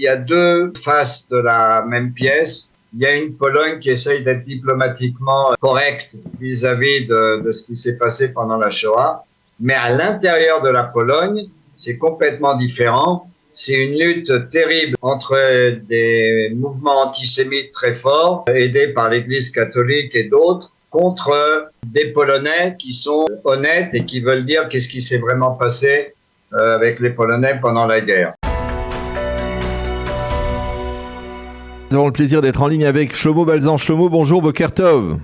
y a deux faces de la même pièce. Il y a une Pologne qui essaye d'être diplomatiquement correcte vis-à-vis de ce qui s'est passé pendant la Shoah. Mais à l'intérieur de la Pologne, c'est complètement différent. C'est une lutte terrible entre des mouvements antisémites très forts, aidés par l'Église catholique et d'autres, contre des Polonais qui sont honnêtes et qui veulent dire qu'est-ce qui s'est vraiment passé avec les Polonais pendant la guerre. Nous avons le plaisir d'être en ligne avec Shlomo Balzan. Shlomo, bonjour, Boker Tov.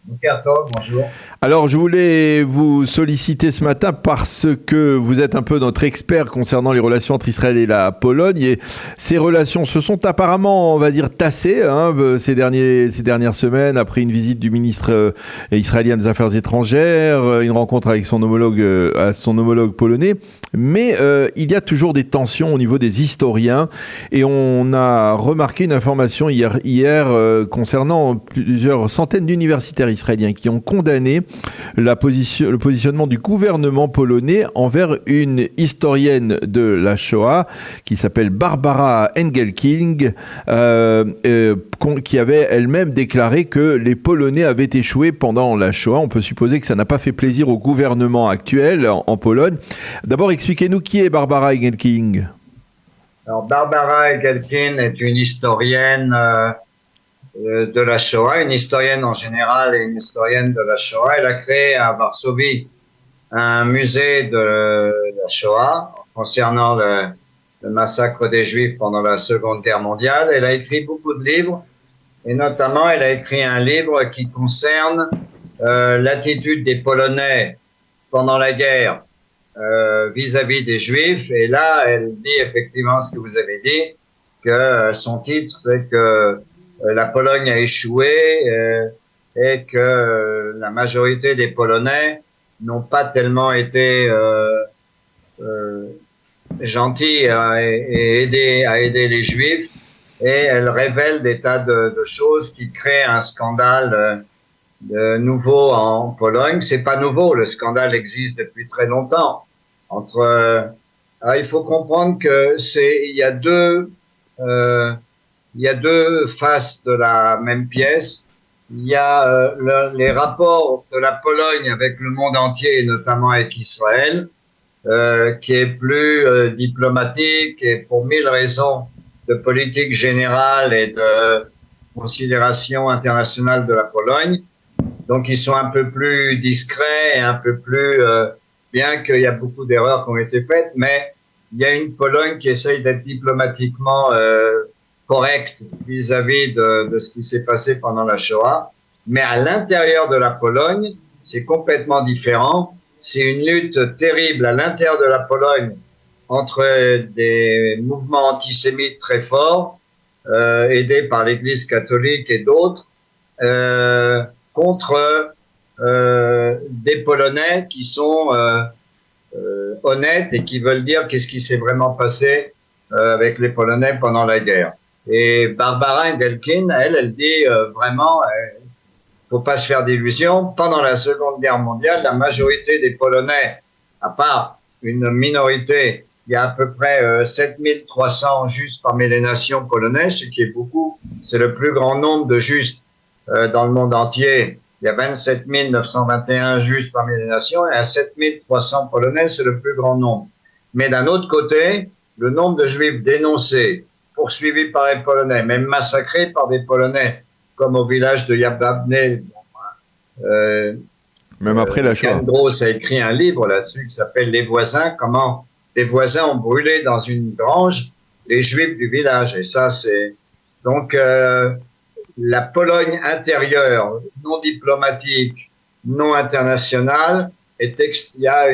Boker Tov, bonjour. Alors, je voulais vous solliciter ce matin parce que vous êtes un peu notre expert concernant les relations entre Israël et la Pologne. Et ces relations se sont apparemment, on va dire, tassées ces dernières semaines après une visite du ministre israélien des Affaires étrangères, une rencontre avec son homologue polonais. Mais il y a toujours des tensions au niveau des historiens. Et on a remarqué une information hier concernant plusieurs centaines d'universitaires israéliens qui ont condamné le positionnement du gouvernement polonais envers une historienne de la Shoah qui s'appelle Barbara Engelking, qui avait elle-même déclaré que les Polonais avaient échoué pendant la Shoah. On peut supposer que ça n'a pas fait plaisir au gouvernement actuel en Pologne. D'abord, expliquez-nous qui est Barbara Engelking. Alors, Barbara Engelking est une historienne de la Shoah, une historienne en général et une historienne de la Shoah. Elle a créé à Varsovie un musée de la Shoah concernant le massacre des Juifs pendant la Seconde Guerre mondiale. Elle a écrit beaucoup de livres et notamment elle a écrit un livre qui concerne l'attitude des Polonais pendant la guerre vis-à-vis des Juifs. Et là, elle dit effectivement ce que vous avez dit, que son titre, c'est que la Pologne a échoué et que la majorité des Polonais n'ont pas tellement été gentils et aider les Juifs. Et elle révèle des tas de choses qui créent un scandale nouveau en Pologne. C'est pas nouveau, le scandale existe depuis très longtemps. Il faut comprendre que il y a deux faces de la même pièce. Il y a les rapports de la Pologne avec le monde entier, et notamment avec Israël, qui est plus diplomatique et pour mille raisons de politique générale et de considération internationale de la Pologne. Donc ils sont un peu plus discrets et un peu plus, bien qu'il y a beaucoup d'erreurs qui ont été faites, mais il y a une Pologne qui essaye d'être diplomatiquement correcte vis-à-vis de ce qui s'est passé pendant la Shoah. Mais à l'intérieur de la Pologne, c'est complètement différent. C'est une lutte terrible à l'intérieur de la Pologne entre des mouvements antisémites très forts, aidés par l'Église catholique et d'autres, contre des Polonais qui sont honnêtes et qui veulent dire qu'est-ce qui s'est vraiment passé avec les Polonais pendant la guerre. Et Barbara Engelking, elle dit vraiment, faut pas se faire d'illusions. Pendant la Seconde Guerre mondiale, la majorité des Polonais, à part une minorité, il y a à peu près 7300 Juifs parmi les nations polonaises, ce qui est beaucoup. C'est le plus grand nombre de Juifs dans le monde entier. Il y a 27 921 Juifs parmi les nations et à 7300 Polonais, c'est le plus grand nombre. Mais d'un autre côté, le nombre de Juifs dénoncés, poursuivis par les Polonais, même massacrés par des Polonais, comme au village de Jababne. Même après la Shoah. Jan Gross a écrit un livre là-dessus qui s'appelle « Les voisins », comment des voisins ont brûlé dans une grange les Juifs du village. Et ça, c'est... Donc, la Pologne intérieure, non diplomatique, non internationale, il y a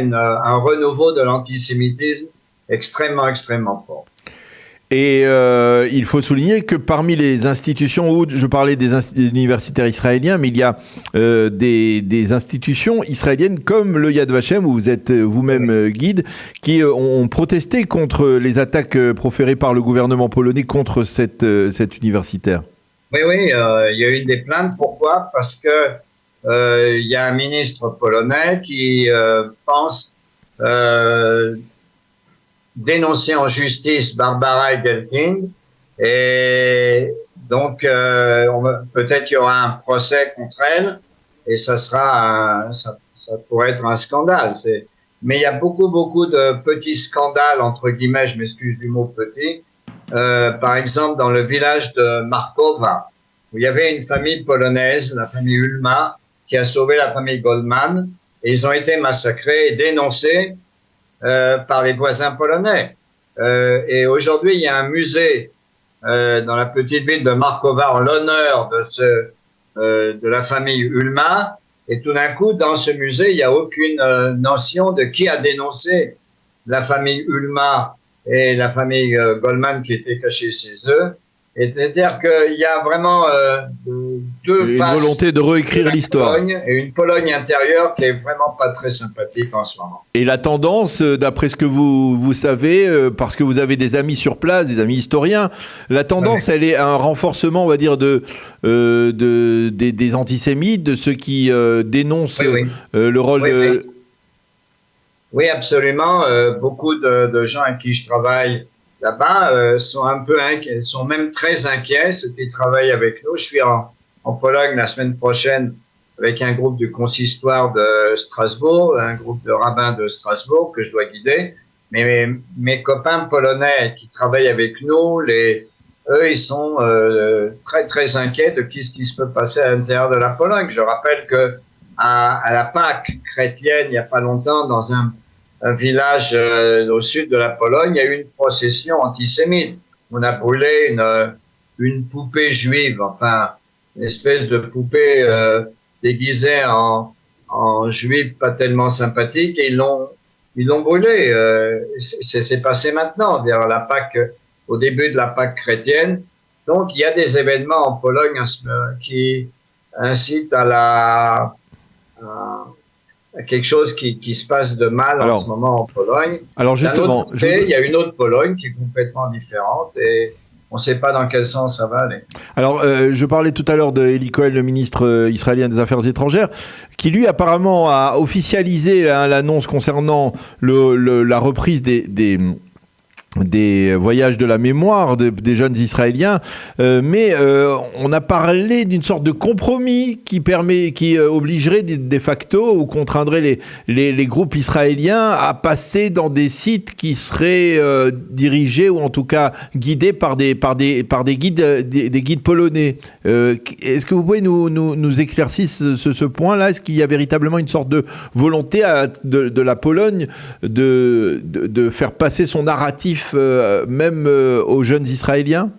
un renouveau de l'antisémitisme extrêmement fort. Et il faut souligner que parmi les institutions, où je parlais des universitaires israéliens, mais il y a des institutions israéliennes comme le Yad Vashem, où vous êtes vous-même guide, qui ont protesté contre les attaques proférées par le gouvernement polonais contre cet universitaire. Oui, il y a eu des plaintes. Pourquoi? Parce que il y a un ministre polonais qui pense dénoncer en justice Barbara Engelking Et donc, peut-être qu'il y aura un procès contre elle, et ça pourrait être un scandale. Mais il y a beaucoup de petits scandales, entre guillemets, je m'excuse du mot petit. Par exemple, dans le village de Markowa, où il y avait une famille polonaise, la famille Ulma, qui a sauvé la famille Goldman, et ils ont été massacrés et dénoncés par les voisins polonais. Et aujourd'hui, il y a un musée dans la petite ville de Markowa en l'honneur de la famille Ulma. Et tout d'un coup, dans ce musée, il n'y a aucune notion de qui a dénoncé la famille Ulma et la famille Goldman qui étaient cachés chez eux. Et c'est-à-dire qu'il y a vraiment deux faces. Une volonté de réécrire l'histoire. Et une Pologne intérieure qui est vraiment pas très sympathique en ce moment. Et la tendance, d'après ce que vous savez, parce que vous avez des amis sur place, des amis historiens, la tendance, elle est un renforcement, on va dire, des antisémites, de ceux qui dénoncent le rôle Oui, absolument. Beaucoup de gens avec qui je travaille là-bas sont un peu inquiets, sont même très inquiets, ceux qui travaillent avec nous. Je suis en Pologne la semaine prochaine avec un groupe du consistoire de Strasbourg, un groupe de rabbins de Strasbourg que je dois guider. Mais mes copains polonais qui travaillent avec nous, eux, ils sont très très inquiets de ce qui se peut passer à l'intérieur de la Pologne. Je rappelle que à la Pâques chrétienne, il n'y a pas longtemps, dans un village au sud de la Pologne, il y a eu une procession antisémite. On a brûlé une poupée juive, enfin une espèce de poupée déguisée en juive pas tellement sympathique, et ils l'ont brûlée. C'est passé maintenant, dire la Pâque, au début de la Pâque chrétienne. Donc il y a des événements en Pologne qui incitent à quelque chose qui se passe de mal en ce moment en Pologne. Alors justement, il y a une autre Pologne qui est complètement différente et on ne sait pas dans quel sens ça va aller. Alors, je parlais tout à l'heure de Eli Cohen, le ministre israélien des Affaires étrangères, qui lui apparemment a officialisé l'annonce concernant la reprise des voyages de la mémoire des jeunes Israéliens, mais on a parlé d'une sorte de compromis qui obligerait de facto ou contraindrait les groupes israéliens à passer dans des sites qui seraient dirigés ou en tout cas guidés par des guides polonais. Est-ce que vous pouvez nous éclaircir ce point-là? Est-ce qu'il y a véritablement une sorte de volonté de la Pologne de faire passer son narratif même aux jeunes Israéliens?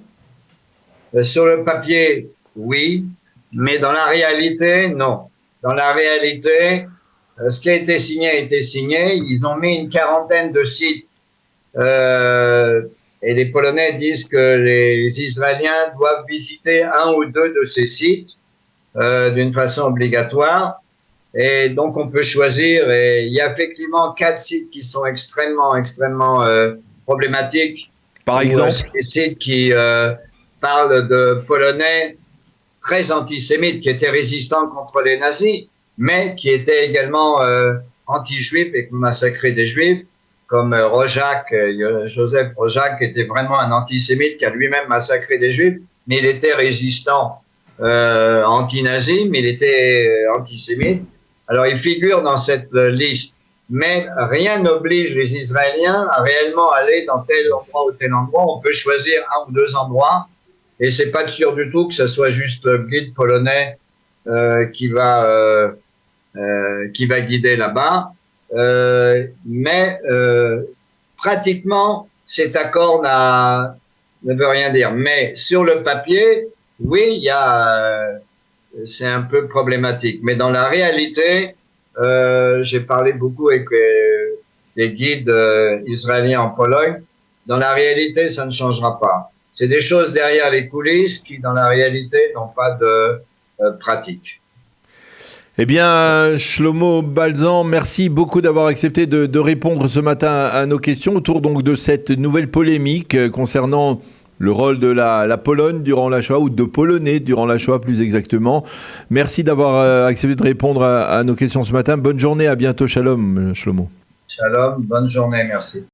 Sur le papier, oui, mais dans la réalité, non. Dans la réalité, ce qui a été signé a été signé. Ils ont mis une quarantaine de sites et les Polonais disent que les Israéliens doivent visiter un ou deux de ces sites d'une façon obligatoire. Et donc, on peut choisir. Et il y a effectivement 4 sites qui sont extrêmement problématiques. Par exemple, des sites qui parlent de Polonais très antisémites qui étaient résistants contre les nazis, mais qui étaient également anti-juifs et qui massacraient des juifs, comme Joseph Rojak, qui était vraiment un antisémite qui a lui-même massacré des juifs, mais il était résistant anti-nazi, mais il était antisémite. Alors il figure dans cette liste. Mais rien n'oblige les Israéliens à réellement aller dans tel endroit ou tel endroit. On peut choisir un ou deux endroits et c'est pas sûr du tout que ce soit juste le guide polonais qui va guider là-bas. Mais pratiquement cet accord ne veut rien dire. Mais sur le papier, oui, c'est un peu problématique. Mais dans la réalité, j'ai parlé beaucoup avec des guides israéliens en Pologne. Dans la réalité, ça ne changera pas. C'est des choses derrière les coulisses qui, dans la réalité, n'ont pas de pratique. Eh bien, Shlomo Balzan, merci beaucoup d'avoir accepté de répondre ce matin à nos questions autour donc de cette nouvelle polémique concernant le rôle de la Pologne durant la Shoah, ou de Polonais durant la Shoah plus exactement. Merci d'avoir accepté de répondre à nos questions ce matin. Bonne journée, à bientôt. Shalom, Shlomo. Shalom, bonne journée, merci.